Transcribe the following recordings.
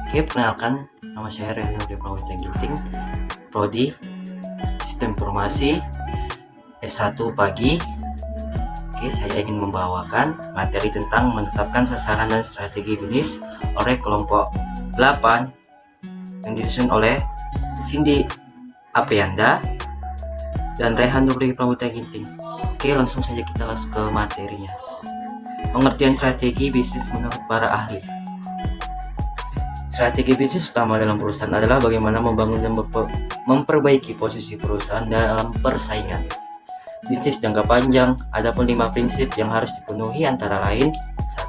Oke, perkenalkan, nama saya Rehan Nurdi Prawita Ginting, Prodi Sistem Informasi S1 Pagi. Oke, saya ingin membawakan materi tentang menetapkan sasaran dan strategi bisnis oleh kelompok 8 yang disusun oleh Cindy Aprianda dan Rehan Nurdi Prawita Ginting. Oke, langsung saja kita langsung ke materinya. Pengertian strategi bisnis menurut para ahli. Strategi bisnis utama dalam perusahaan adalah bagaimana membangun dan memperbaiki posisi perusahaan dalam persaingan bisnis jangka panjang. Adapun 5 prinsip yang harus dipenuhi antara lain: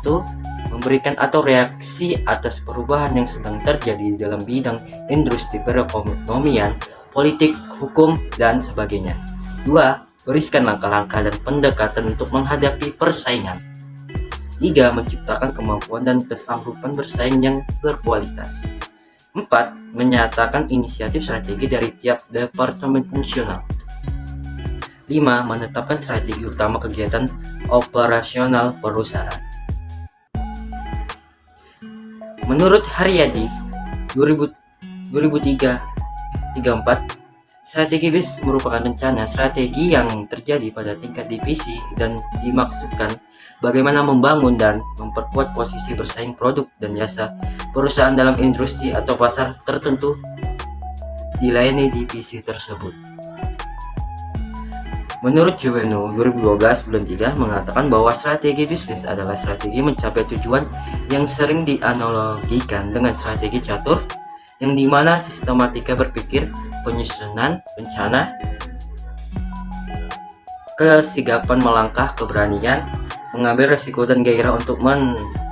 1. Memberikan atau reaksi atas perubahan yang sedang terjadi dalam bidang industri perekonomian, politik, hukum, dan sebagainya. 2. Berikan langkah-langkah dan pendekatan untuk menghadapi persaingan. 3. Menciptakan kemampuan dan kesanggupan bersaing yang berkualitas. 4. Menyatakan inisiatif strategi dari tiap departemen fungsional. 5. Menetapkan strategi utama kegiatan operasional perusahaan. Menurut Haryadi 2003-34, strategi bisnis merupakan rencana strategi yang terjadi pada tingkat divisi dan dimaksudkan bagaimana membangun dan memperkuat posisi bersaing produk dan jasa perusahaan dalam industri atau pasar tertentu dilayani divisi tersebut. Menurut Juvenal 2012 bulan 3 mengatakan bahwa strategi bisnis adalah strategi mencapai tujuan yang sering dianalogikan dengan strategi catur, yang dimana sistematika berpikir, penyusunan rencana, kesigapan melangkah, keberanian mengambil resiko dan gairah untuk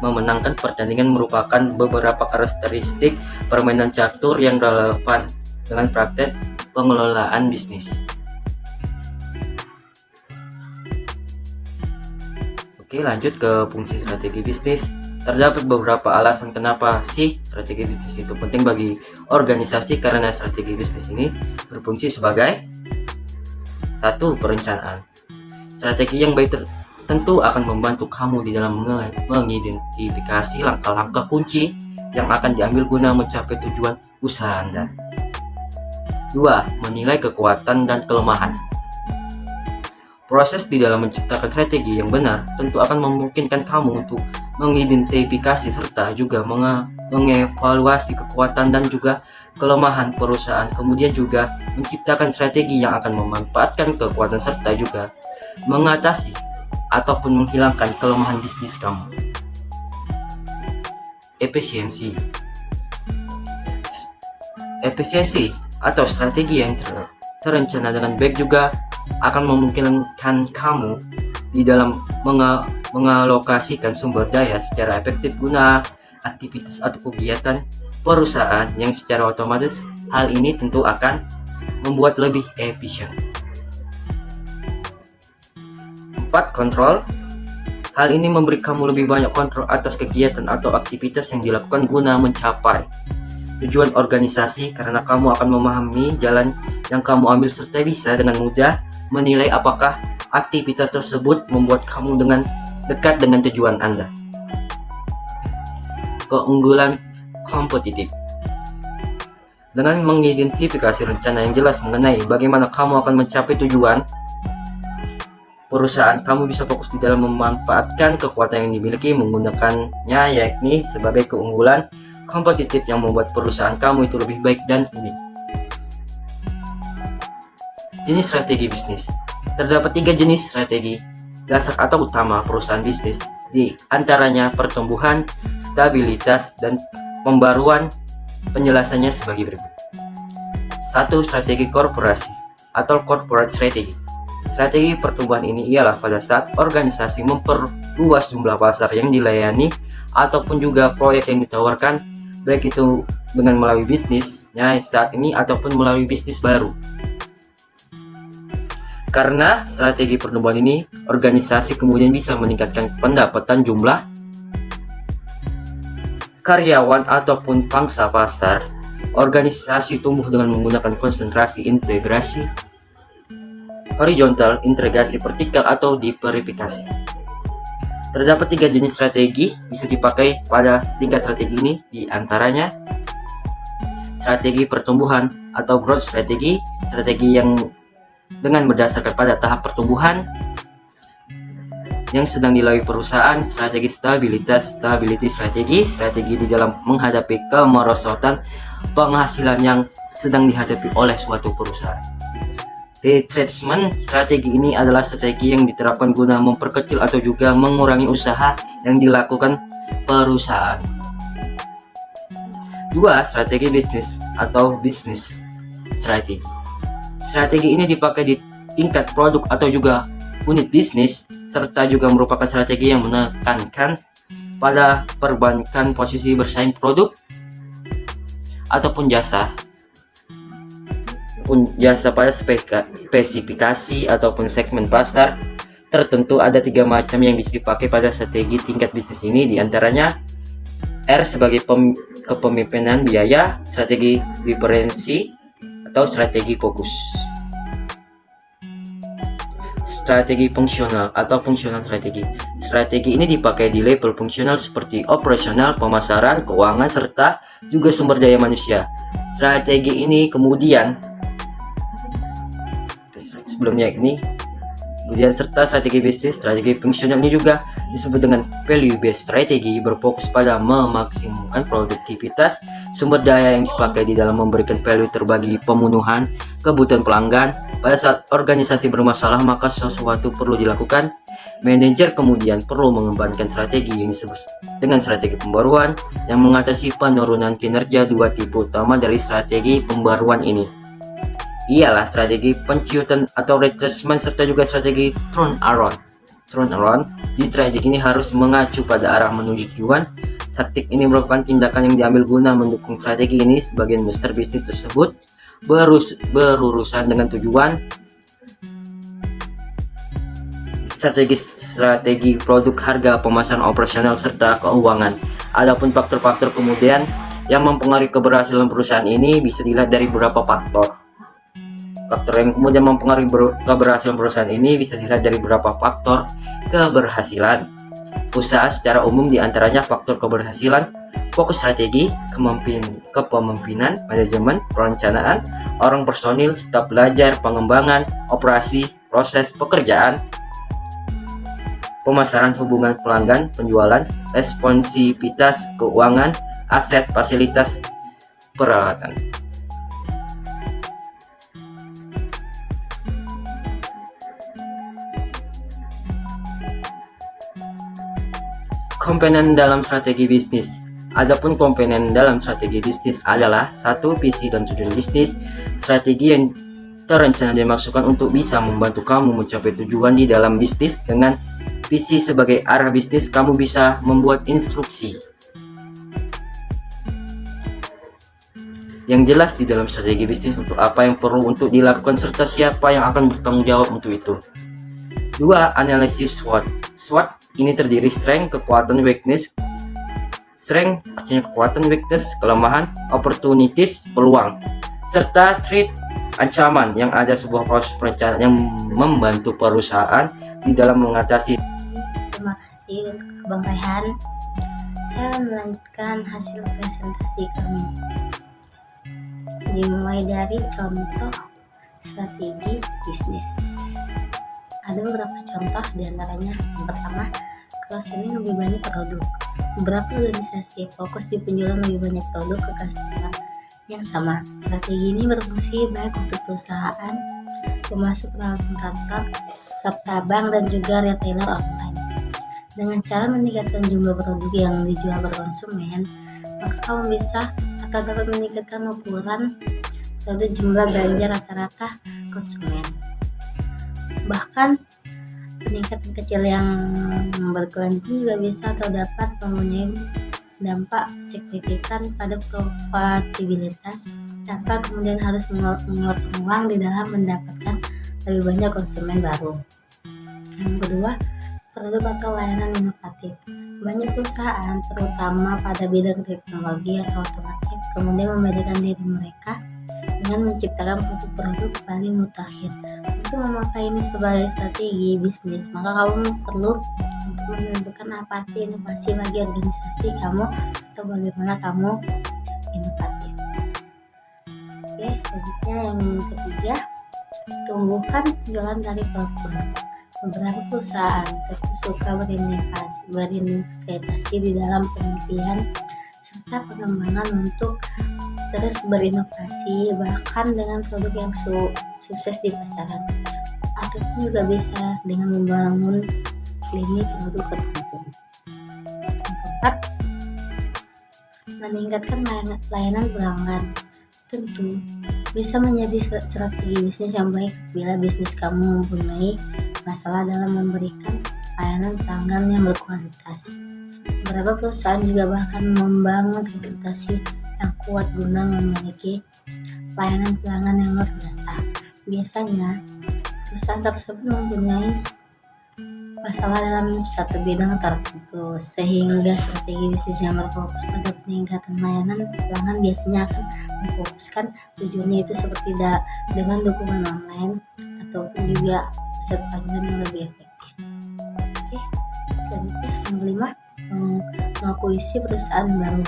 memenangkan pertandingan merupakan beberapa karakteristik permainan catur yang relevan dengan praktek pengelolaan bisnis. Oke, lanjut ke fungsi strategi bisnis. Terdapat beberapa alasan kenapa sih strategi bisnis itu penting bagi organisasi, karena strategi bisnis ini berfungsi sebagai 1. Perencanaan. Strategi yang baik tentu akan membantu kamu di dalam mengidentifikasi langkah-langkah kunci yang akan diambil guna mencapai tujuan usaha Anda. 2. Menilai kekuatan dan kelemahan. Proses di dalam menciptakan strategi yang benar tentu akan memungkinkan kamu untuk mengidentifikasi serta juga mengevaluasi kekuatan dan juga kelemahan perusahaan, kemudian juga menciptakan strategi yang akan memanfaatkan kekuatan serta juga mengatasi ataupun menghilangkan kelemahan bisnis kamu. Efisiensi atau strategi yang terencana dengan baik juga akan memungkinkan kamu di dalam mengalokasikan sumber daya secara efektif guna aktivitas atau kegiatan perusahaan yang secara otomatis hal ini tentu akan membuat lebih efisien. 4. Kontrol. Hal ini memberi kamu lebih banyak kontrol atas kegiatan atau aktivitas yang dilakukan guna mencapai tujuan organisasi, karena kamu akan memahami jalan yang kamu ambil serta bisa dengan mudah menilai apakah aktivitas tersebut membuat kamu dengan dekat dengan tujuan Anda. Keunggulan kompetitif. Dengan mengidentifikasi rencana yang jelas mengenai bagaimana kamu akan mencapai tujuan perusahaan, kamu bisa fokus di dalam memanfaatkan kekuatan yang dimiliki menggunakannya, yakni sebagai keunggulan kompetitif yang membuat perusahaan kamu itu lebih baik dan unik. Jenis strategi bisnis. Terdapat 3 jenis strategi dasar atau utama perusahaan bisnis, di antaranya pertumbuhan, stabilitas, dan pembaruan. Penjelasannya sebagai berikut. 1. Strategi korporasi atau corporate strategy. Strategi pertumbuhan ini ialah pada saat organisasi memperluas jumlah pasar yang dilayani ataupun juga proyek yang ditawarkan, baik itu dengan melalui bisnisnya saat ini ataupun melalui bisnis baru. Karena strategi pertumbuhan ini, organisasi kemudian bisa meningkatkan pendapatan jumlah karyawan ataupun pangsa pasar. Organisasi tumbuh dengan menggunakan konsentrasi integrasi horizontal, integrasi vertikal, atau diversifikasi. Terdapat 3 jenis strategi bisa dipakai pada tingkat strategi ini, di antaranya strategi pertumbuhan atau growth strategi, strategi yang dengan berdasarkan pada tahap pertumbuhan yang sedang dilalui perusahaan, strategi stability strategi di dalam menghadapi kemerosotan penghasilan yang sedang dihadapi oleh suatu perusahaan. Retrenchment strategi ini adalah strategi yang diterapkan guna memperkecil atau juga mengurangi usaha yang dilakukan perusahaan. 2. Strategi bisnis atau business strategi. Strategi ini dipakai di tingkat produk atau juga unit bisnis, serta juga merupakan strategi yang menekankan pada perbaikan posisi bersaing produk ataupun jasa pada spesifikasi ataupun segmen pasar tertentu. Ada 3 macam yang bisa dipakai pada strategi tingkat bisnis ini, diantaranya R sebagai kepemimpinan biaya, strategi diferensi atau strategi fokus. Strategi fungsional atau fungsional strategi. Strategi ini dipakai di level fungsional seperti operasional, pemasaran, keuangan, serta juga sumber daya manusia. Strategi ini kemudian serta strategi bisnis, strategi fungsional ini juga disebut dengan value based strategi, berfokus pada memaksimumkan produktivitas sumber daya yang dipakai di dalam memberikan value terbagi pemenuhan kebutuhan pelanggan. Pada saat organisasi bermasalah, maka sesuatu perlu dilakukan. Manajer kemudian perlu mengembangkan strategi yang disebut dengan strategi pembaruan yang mengatasi penurunan kinerja. 2 tipe utama dari strategi pembaruan ini ialah strategi pencuitan atau retrenchment serta juga strategi turnaround. Di strategi ini harus mengacu pada arah menuju tujuan. Taktik ini merupakan tindakan yang diambil guna mendukung strategi ini. Sebagian besar bisnis tersebut berurusan dengan tujuan. Strategi produk, harga, pemasaran, operasional, serta keuangan. Adapun faktor-faktor kemudian yang mempengaruhi keberhasilan perusahaan ini bisa dilihat dari beberapa faktor. Faktor yang kemudian mempengaruhi keberhasilan perusahaan ini bisa dilihat dari beberapa faktor keberhasilan usaha secara umum, diantaranya faktor keberhasilan: fokus strategi, kepemimpinan, manajemen, perencanaan, orang personil, staf belajar, pengembangan, operasi, proses pekerjaan, pemasaran, hubungan pelanggan, penjualan, responsivitas, keuangan, aset, fasilitas, peralatan. Komponen dalam strategi bisnis. Adapun komponen dalam strategi bisnis adalah 1. Visi dan tujuan bisnis. Strategi yang terencana dimaksudkan untuk bisa membantu kamu mencapai tujuan di dalam bisnis. Dengan visi sebagai arah bisnis, kamu bisa membuat instruksi yang jelas di dalam strategi bisnis untuk apa yang perlu untuk dilakukan serta siapa yang akan bertanggung jawab untuk itu. 2. Analisis SWOT. SWOT ini terdiri strength, kekuatan, weakness. Strength artinya kekuatan, weakness kelemahan, opportunities peluang, serta threat ancaman yang ada. Sebuah proses perencanaan yang membantu perusahaan di dalam mengatasi. Terima kasih untuk Abang Rehan. Saya melanjutkan hasil presentasi kami. Dimulai dari contoh strategi bisnis. Ada beberapa contoh, diantaranya yang pertama, cross-selling lebih banyak produk. Beberapa organisasi fokus di penjualan lebih banyak produk ke customer yang sama. Strategi ini berfungsi baik untuk perusahaan, pemasok peralatan kantor, serta bank dan juga retailer online. Dengan cara meningkatkan jumlah produk yang dijual ke konsumen, maka kamu bisa atau dapat meningkatkan ukuran produk jumlah belanja rata-rata konsumen. Bahkan peningkatan kecil yang berkelanjutan juga bisa atau dapat mempunyai dampak signifikan pada profitabilitas tanpa kemudian harus mengeluarkan uang di dalam mendapatkan lebih banyak konsumen baru. Yang kedua, produk atau layanan inovatif. Banyak perusahaan, terutama pada bidang teknologi atau otomotif, kemudian membedakan diri mereka dengan menciptakan produk-produk paling mutakhir. Untuk memakai ini sebagai strategi bisnis, maka kamu perlu untuk menentukan apa arti inovasi bagi organisasi kamu atau bagaimana kamu inovatif. Selanjutnya yang ketiga, tumbuhkan penjualan dari produk baru. Beberapa perusahaan tentu suka berinvestasi di dalam penelitian serta pengembangan untuk terus berinovasi, bahkan dengan produk yang sukses di pasaran, ataupun juga bisa dengan membangun lini produk tertentu. Yang keempat, meningkatkan layanan pelanggan. Tentu bisa menjadi strategi bisnis yang baik bila bisnis kamu mempunyai masalah dalam memberikan layanan pelanggan yang berkualitas. Beberapa perusahaan juga bahkan membangun reputasi yang kuat guna memiliki layanan pelanggan yang luar biasa. Biasanya, perusahaan tersebut mempunyai masalah dalam satu bidang tertentu, sehingga strategi bisnis yang berfokus pada peningkatan layanan pelanggan biasanya akan memfokuskan tujuannya itu seperti dengan dukungan online ataupun juga pusat pelayanan yang lebih efektif. Oke, selanjutnya yang kelima, mengakuisisi perusahaan baru.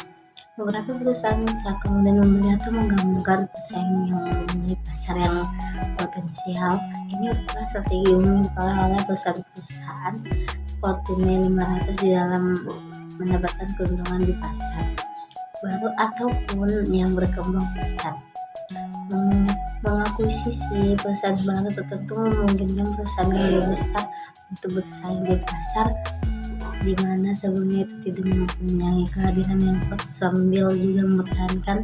Beberapa perusahaan bisa kemudian membeli atau menggabungkan pesaing yang mempunyai pasar yang potensial. Ini merupakan strategi umum dipakai oleh perusahaan-perusahaan Fortune 500 di dalam mendapatkan keuntungan di pasar baru ataupun yang berkembang pesat. Mengakuisisi perusahaan baru tertentu memungkinkan perusahaan yang lebih besar untuk bersaing di pasar di mana sebelumnya itu tidak mempunyai kehadiran yang kuat, sambil juga mempertahankan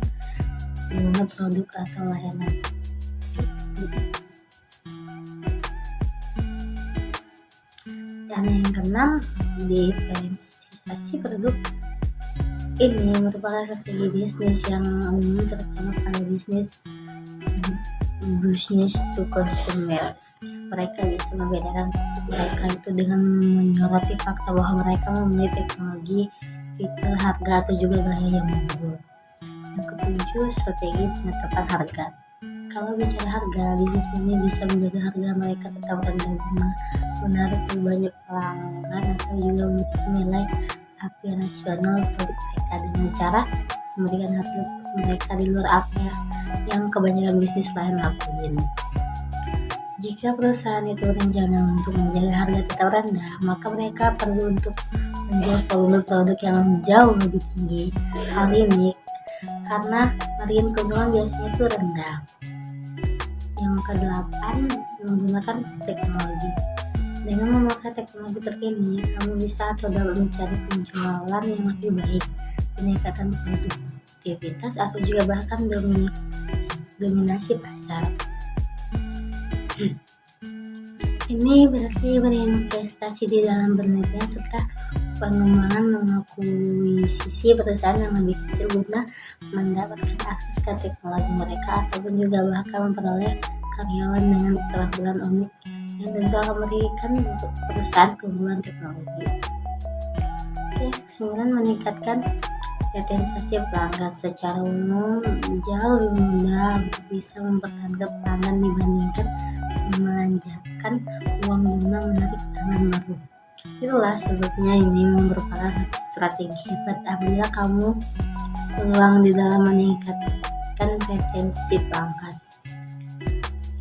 pengguna produk atau layanan. Dan yang keenam, diferensiasi produk. Ini merupakan strategi bisnis yang umum terutama pada bisnis to consumer. Mereka bisa membedakan produk mereka itu dengan menyoroti fakta bahwa mereka mempunyai teknologi, fitur, harga, atau juga gaya yang unggul. Yang ketujuh, strategi penetapan harga. Kalau bicara harga, bisnis ini bisa menjaga harga mereka tetap rendah guna menarik banyak pelanggan atau juga memberikan nilai aspirasional produk mereka dengan cara memberikan harga mereka di luar apa yang kebanyakan bisnis lain lakuin. Jika perusahaan itu berencana untuk menjaga harga tetap rendah, maka mereka perlu untuk menjual volume produk yang jauh lebih tinggi. Hal ini karena margin keuntungan biasanya itu rendah. Yang ke-8, menggunakan teknologi. Dengan memakai teknologi terkini, kamu bisa atau dapat mencari penjualan yang lebih baik, peningkatan produktivitas, atau juga bahkan dominasi pasar. Ini berarti berinvestasi di dalam penelitian serta pengembangan, mengakuisisi perusahaan yang lebih kecil guna mendapatkan akses ke teknologi mereka ataupun juga bahkan memperoleh karyawan dengan keterampilan unik yang tentu akan memberikan perusahaan keunggulan teknologi. Oke, kesembilan, meningkatkan retensi pelanggan. Secara umum jauh lebih mudah untuk bisa mempertahankan pelanggan dibandingkan memanjakan uang guna menarik pelanggan baru. Itulah sebabnya ini merupakan strategi hebat apabila kamu peluang di dalam meningkatkan retensi pelanggan.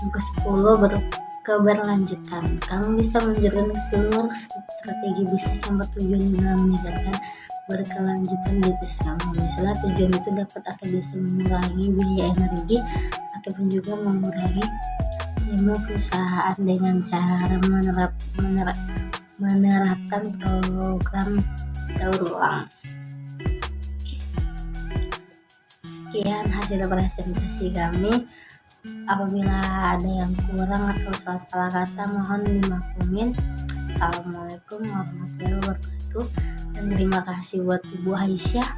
Yang ke-10, keberlanjutan. Kamu bisa menunjukkan seluruh strategi bisnis yang bertujuan dalam meningkatkan berkelanjutan bisnis kamu. Misalnya tujuan itu dapat atau bisa mengurangi biaya energi ataupun juga mengurangi lima perusahaan dengan cara menerapkan program daur ulang. Sekian hasil presentasi kami. Apabila ada yang kurang atau salah-salah kata mohon dimaklumin. Assalamualaikum warahmatullahi wabarakatuh, dan terima kasih buat Ibu Aisyah